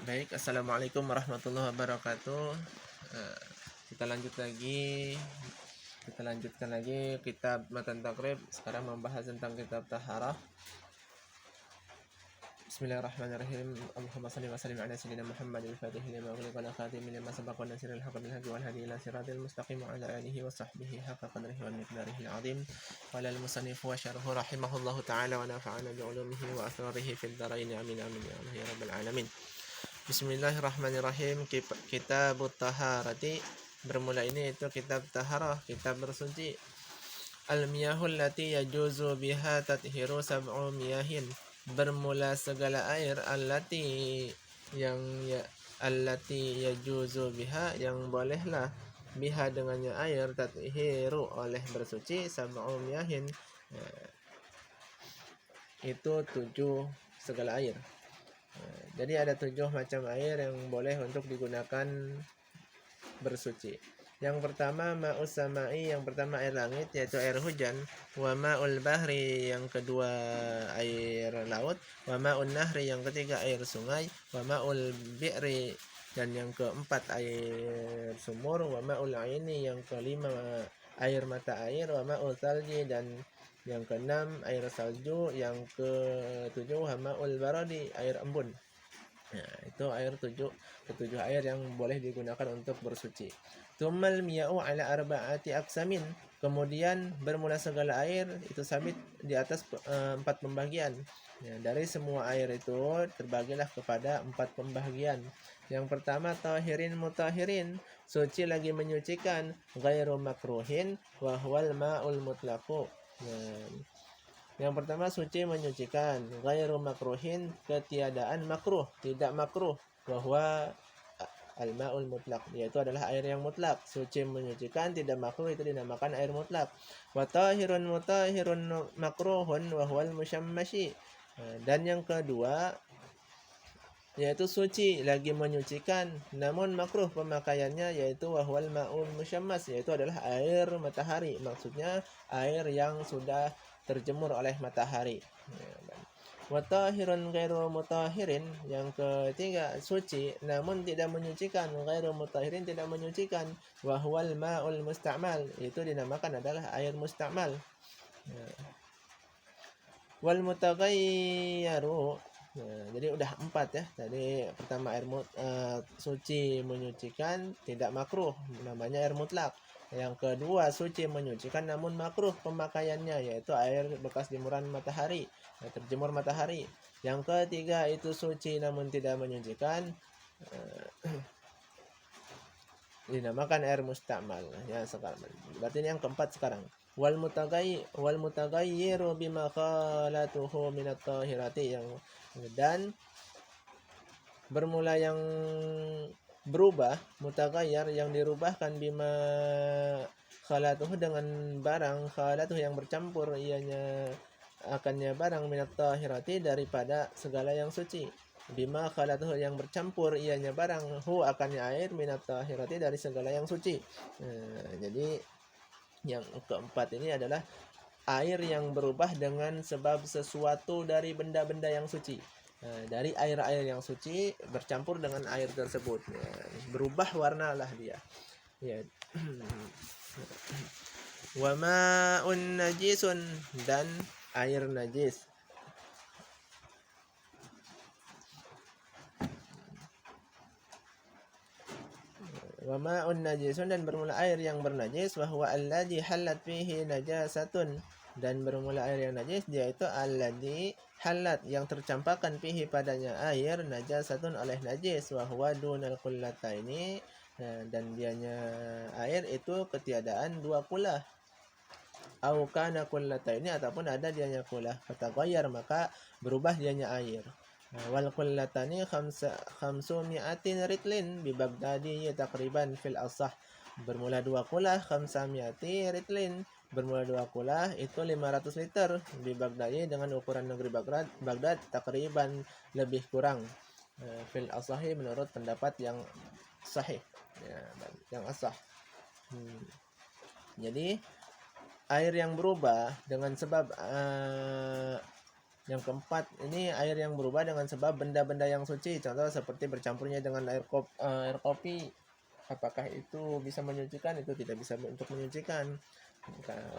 Baik, assalamualaikum warahmatullahi wabarakatuh. Eh, kita lanjutkan lagi kitab Matan Takrib. Sekarang membahas tentang kitab Taharah. Bismillahirrahmanirrahim. Allahumma salli wa sallim ala sayyidina Muhammad al-Fatih lima ughliqa wal khatim lima sabaqa nasiril haqqi bil haqqi wal hadi ila siratal mustaqim wa ala alihi wa sahbihi haqqa qadrihi wa miqdarihi al-azim. Qala al-musannif wa syarhu rahimahullahu ta'ala wa nafa'ana bi ulumihi wa asrarihi fid dharain. Amin amin ya Allah ya rabbal alamin. Bismillahirrahmanirrahim. Kitab Taharati. Bermula ini itu kitab taharah, kitab bersuci. Al-miyahul lati yajuzu biha tathiru sab'u miyahin. Bermula segala air allati allati yajuzu biha, yang bolehlah biha dengannya air, tathiru oleh bersuci, sab'u miyahin, itu 7 segala air. Jadi ada 7 macam air yang boleh untuk digunakan bersuci. Yang pertama ma'us samai, yang pertama air langit yaitu air hujan. Wa ma'ul bahri, yang kedua air laut. Wa ma'un nahri, yang ketiga air sungai. Wa ma'ul bi'ri, dan yang keempat air sumur. Wa ma'ul aini, yang kelima air mata air. Wa ma'ul salji, dan yang keenam air salju. Yang ketujuh ma'ul baradi, air embun. Nah, itu ketujuh air yang boleh digunakan untuk bersuci. Tumal miya'u ala arba'ati aksamin. Kemudian bermula segala air itu sabit di atas 4 pembagian. Ya, dari semua air itu terbagilah kepada 4 pembagian. Yang pertama tahirin mutahirin, suci lagi menyucikan, ghairu makruhin wa huwal ma'ul mutlaqu. Yang pertama suci menyucikan, ghairu makruhin, ketiadaan makruh, tidak makruh, bahwa al-ma'ul mutlaq, yaitu adalah air yang mutlak. Suci menyucikan, tidak makruh, itu dinamakan air mutlak. Wa tahirun mutahirun makruhun wa huwal musyammashi. Dan yang kedua yaitu suci lagi menyucikan namun makruh pemakaiannya, yaitu wahwal ma'ul musyammas, yaitu adalah air matahari, maksudnya air yang sudah terjemur oleh matahari. Wa tahirun ghairu mutahirin, yang ketiga suci namun tidak menyucikan, ghairu mutahirin, tidak menyucikan, wahwal ma'ul musta'mal, itu dinamakan adalah air musta'mal. Wal mutaghayyaru. Jadi udah 4 ya. Tadi pertama air suci menyucikan, tidak makruh, namanya air mutlak. Yang kedua suci menyucikan namun makruh pemakaiannya, yaitu air bekas jemuran matahari, terjemur matahari. Yang ketiga itu suci namun tidak menyucikan, dinamakan air musta'mal. Ya, sekarang berarti yang keempat sekarang. Wal mutaghayyiru bima khalatuhu minat tahirati, dan bermula yang berubah, mutaghayyir yang dirubahkan, bima khalatuhu dengan barang, khalatuhu yang bercampur ianya akannya barang, minat tahirati daripada segala yang suci. Bima khalatuhu yang bercampur ianya barang, hu akannya air, minat tahirati dari segala yang suci. Jadi yang keempat ini adalah air yang berubah dengan sebab sesuatu dari benda-benda yang suci. Dari air-air yang suci bercampur dengan air tersebut, berubah warnalah dia. Ya. Wa ma'un najisun, dan air najis. Wa ma'un najisun, dan bermula air yang bernajis, wa huwa alladhi halat fihi najasatun, dan bermula air yang najis yaitu alladhi halat, yang tercampakkan fihi padanya air, najasatun oleh najis, wa huwa dunal qullataini, dan dianya air itu ketiadaan 2 kulah. Au kana qullataini, ataupun ada dianya kulah, fataghayyar, maka berubah dianya air. Wal qullatani khamsumi'atin ritlin bi Baghdadi takriban fil asah. Bermula 2 kulah, khamsami'ati ritlin, bermula 2 kulah itu 500 liter, di Baghdadi dengan ukuran negeri Baghdad takriban, lebih kurang, fil asahi, menurut pendapat yang sahih, ya, yang asah. Jadi air yang berubah dengan sebab Yang keempat, ini air yang berubah dengan sebab benda-benda yang suci, contoh seperti bercampurnya dengan air kopi. Apakah itu bisa menyucikan? Itu tidak bisa untuk menyucikan.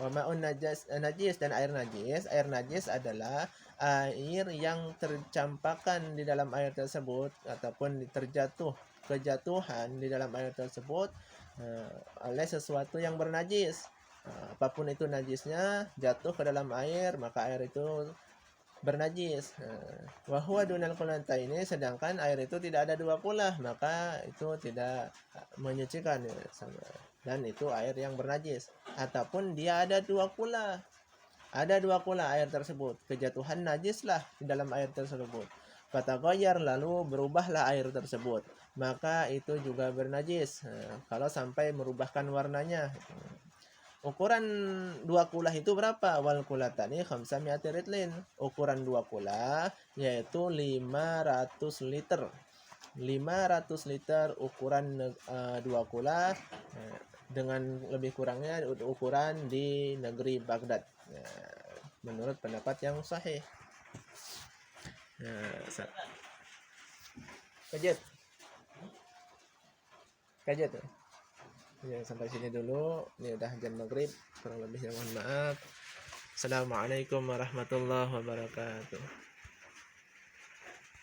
Wa ma'un najis dan air najis. Air najis adalah air yang tercampakkan di dalam air tersebut ataupun kejatuhan di dalam air tersebut oleh sesuatu yang bernajis. Apapun itu najisnya, jatuh ke dalam air, maka air itu bernajis. Wahwa dunal ini, sedangkan air itu tidak ada dua kulah, maka itu tidak menyucikan ya, dan itu air yang bernajis. Ataupun dia ada dua kulah, air tersebut, kejatuhan najislah di dalam air tersebut. Fataghayyar, lalu berubahlah air tersebut, maka itu juga bernajis. Kalau sampai merubahkan warnanya. Ukuran dua kulah itu berapa? Wal kulatani khamsami'ati ritlin. Ukuran dua kulah yaitu 500 liter. 500 liter ukuran dua kulah, dengan lebih kurangnya ukuran di negeri Baghdad. Menurut pendapat yang sahih. Kajet. Ya, sampai sini dulu. Ini udah jam maghrib, kurang lebihnya mohon maaf. Assalamualaikum warahmatullahi wabarakatuh.